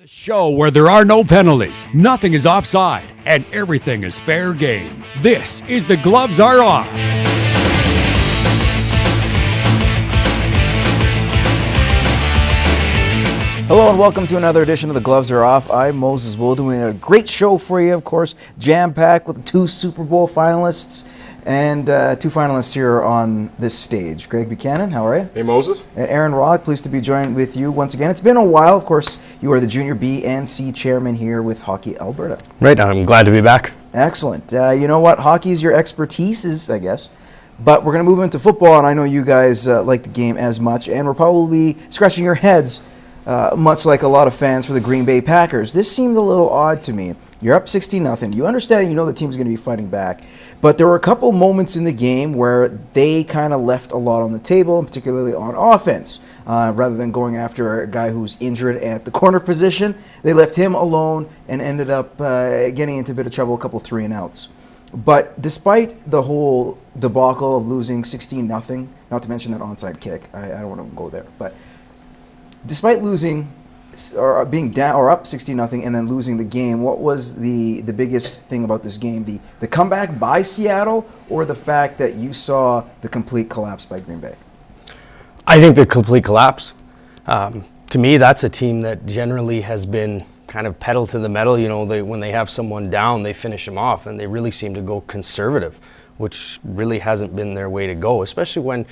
The show where there are no penalties, nothing is offside, and everything is fair game. This is The Gloves Are Off. Hello and welcome to another edition of The Gloves Are Off. I'm Moses Bull, doing a great show for you, of course, jam-packed with 2 Super Bowl finalists and 2 finalists here on this stage. Greg Buchanan, how are you? Hey, Moses. And Aaron Rollick, pleased to be joined with you once again. It's been a while, of course. You are the Junior B and C chairman here with Hockey Alberta. Right, I'm glad to be back. Excellent. You know what? Hockey is your expertise, I guess. But we're going to move into football, and I know you guys like the game as much, and we're probably scratching your heads much like a lot of fans for the Green Bay Packers. This seemed a little odd to me. You're up 16-0. You understand, you know the team's going to be fighting back. But there were a couple moments in the game where they kind of left a lot on the table, and particularly on offense. Rather than going after a guy who's injured at the corner position, they left him alone and ended up getting into a bit of trouble, a couple 3-and-outs. But despite the whole debacle of losing 16-0, not to mention that onside kick, I don't want to go there, but despite losing or being down or up 16-0 and then losing the game, what was the biggest thing about this game? The comeback by Seattle, or the fact that you saw the complete collapse by Green Bay? I think the complete collapse. To me, that's a team that generally has been kind of pedal to the metal. You know, when they have someone down, they finish them off, and they really seem to go conservative, which really hasn't been their way to go, especially when,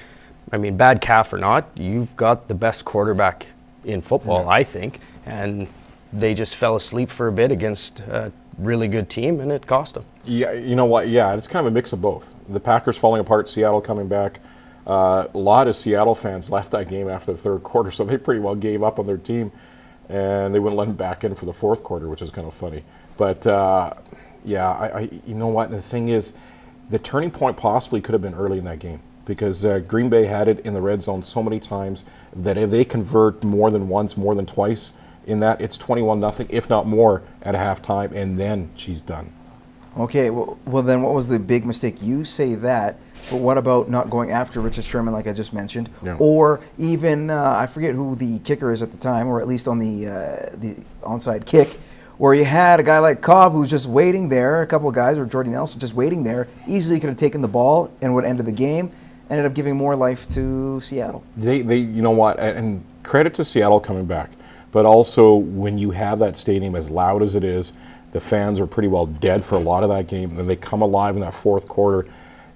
I mean, bad calf or not, you've got the best quarterback in football, I think, and they just fell asleep for a bit against a really good team, and it cost them. Yeah, you know what? Yeah, it's kind of a mix of both. The Packers falling apart, Seattle coming back. A lot of Seattle fans left that game after the third quarter, so they pretty well gave up on their team, and they wouldn't let them back in for the fourth quarter, which is kind of funny. But yeah, you know what? The thing is, the turning point possibly could have been early in that game, because Green Bay had it in the red zone so many times that if they convert more than once, more than twice in that, it's 21-0, if not more, at halftime, and then she's done. Okay, well then what was the big mistake? You say that, but what about not going after Richard Sherman like I just mentioned? Yeah. Or even, I forget who the kicker is at the time, or at least on the onside kick, where you had a guy like Cobb who's just waiting there, a couple of guys, or Jordy Nelson just waiting there, easily could have taken the ball and would end the game, ended up giving more life to Seattle. They you know what, and credit to Seattle coming back, but also when you have that stadium as loud as it is, the fans are pretty well dead for a lot of that game, and they come alive in that fourth quarter,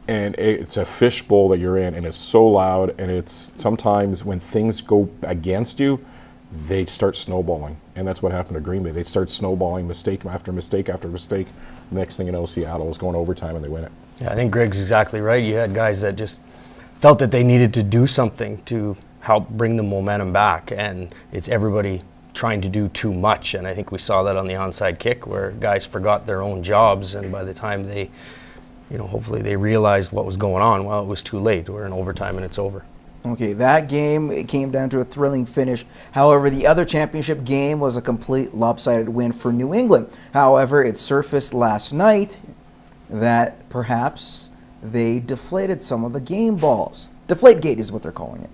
and it's a fishbowl that you're in, and it's so loud, and it's sometimes when things go against you, they start snowballing, and that's what happened to Green Bay. They start snowballing mistake after mistake after mistake. Next thing you know, Seattle is going overtime and they win it. Yeah, I think Greg's exactly right. You had guys that just felt that they needed to do something to help bring the momentum back, and it's everybody trying to do too much, and I think we saw that on the onside kick where guys forgot their own jobs, and by the time they, you know, hopefully they realized what was going on, well, it was too late. We're in overtime and it's over. Okay, that game, it came down to a thrilling finish. However, the other championship game was a complete lopsided win for New England. However, it surfaced last night that perhaps they deflated some of the game balls. Deflategate is what they're calling it.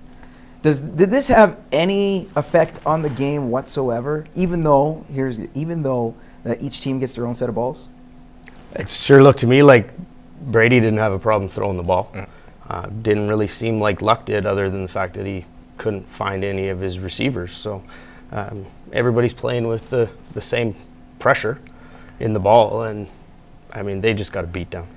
Did this have any effect on the game whatsoever, even though that each team gets their own set of balls? It sure looked to me like Brady didn't have a problem throwing the ball. Didn't really seem like Luck did, other than the fact that he couldn't find any of his receivers. So everybody's playing with the same pressure in the ball, and I mean, they just got a beat down.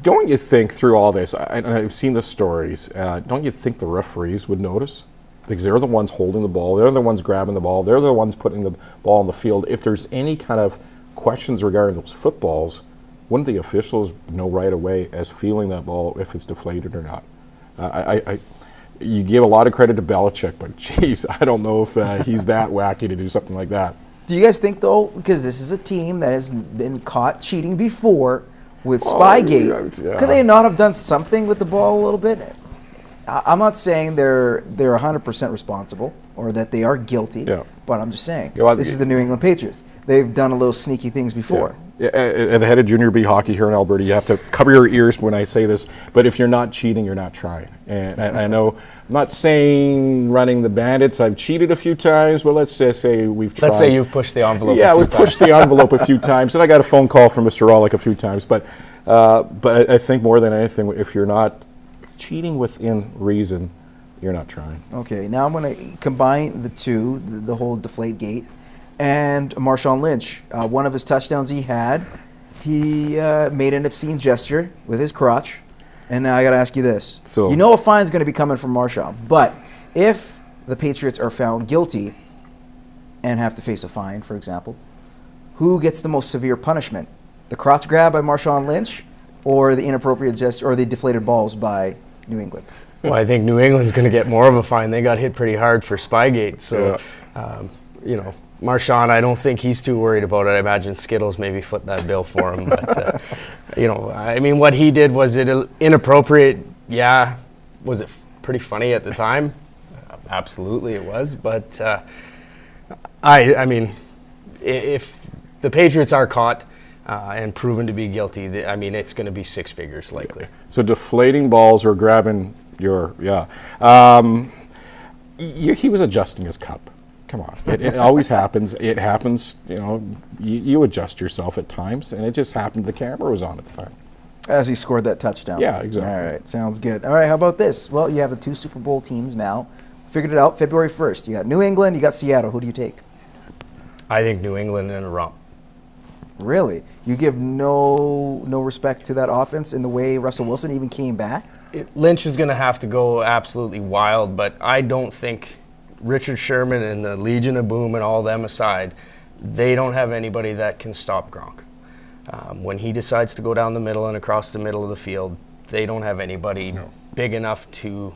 Don't you think through all this, and I've seen the stories, don't you think the referees would notice? Because they're the ones holding the ball, they're the ones grabbing the ball, they're the ones putting the ball on the field. If there's any kind of questions regarding those footballs, wouldn't the officials know right away as feeling that ball if it's deflated or not? You give a lot of credit to Belichick, but geez, I don't know if he's that wacky to do something like that. Do you guys think, though, because this is a team that has been caught cheating before with Spygate, yeah. Could they not have done something with the ball a little bit? I'm not saying they're 100% responsible, or that they are guilty. Yeah. But I'm just saying, Yeah, well, this is the New England Patriots. They've done a little sneaky things before. Yeah. At the head of junior B hockey here in Alberta, you have to cover your ears when I say this, but if you're not cheating, you're not trying. And I know, I'm not saying running the Bandits. I've cheated a few times, but let's just say we've tried. Let's say you've pushed the envelope. Yeah, a few we've times. pushed the envelope a few times, and I got a phone call from Mr. Rollick a few times. But I think more than anything, if you're not cheating within reason, you're not trying. Okay, now I'm going to combine the two, the whole deflate gate, and Marshawn Lynch. One of his touchdowns he made an obscene gesture with his crotch. And now I got to ask you this. So, you know a fine's going to be coming from Marshawn, but if the Patriots are found guilty and have to face a fine, for example, who gets the most severe punishment? The crotch grab by Marshawn Lynch or the inappropriate gesture or the deflated balls by New England? Well, I think New England's going to get more of a fine. They got hit pretty hard for Spygate. So, Marshawn, I don't think he's too worried about it. I imagine Skittles maybe foot that bill for him. But, I mean, what he did, was it inappropriate? Yeah. Was it pretty funny at the time? Absolutely it was. But, I mean, if the Patriots are caught and proven to be guilty, it's going to be six figures likely. So deflating balls or grabbing your, he was adjusting his cup. Come on. It always happens. It happens, you adjust yourself at times, and it just happened the camera was on at the time. As he scored that touchdown. Yeah, exactly. All right, sounds good. All right, how about this? Well, you have the two Super Bowl teams now. Figured it out February 1st. You got New England, you got Seattle. Who do you take? I think New England in a romp. Really? You give no respect to that offense in the way Russell Wilson even came back? Lynch is going to have to go absolutely wild, but I don't think Richard Sherman and the Legion of Boom and all them aside, they don't have anybody that can stop Gronk. When he decides to go down the middle and across the middle of the field, they don't have anybody big enough to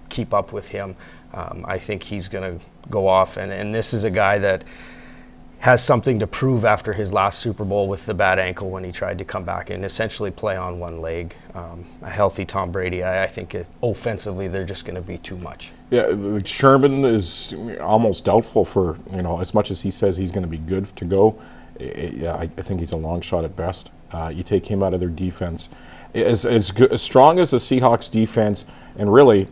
keep up with him. I think he's going to go off, and this is a guy that has something to prove after his last Super Bowl with the bad ankle when he tried to come back and essentially play on one leg. A healthy Tom Brady, I think offensively they're just going to be too much. Yeah, Sherman is almost doubtful for, as much as he says he's going to be good to go. I think he's a long shot at best. You take him out of their defense. As strong as the Seahawks defense, and really,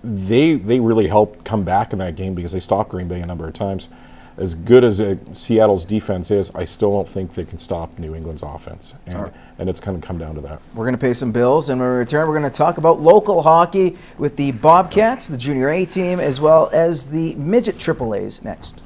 they really helped come back in that game because they stopped Green Bay a number of times. As good as Seattle's defense is, I still don't think they can stop New England's offense. And it's going to come down to that. We're going to pay some bills, and when we return, we're going to talk about local hockey with the Bobcats, the Junior A team, as well as the Midget AAAs next.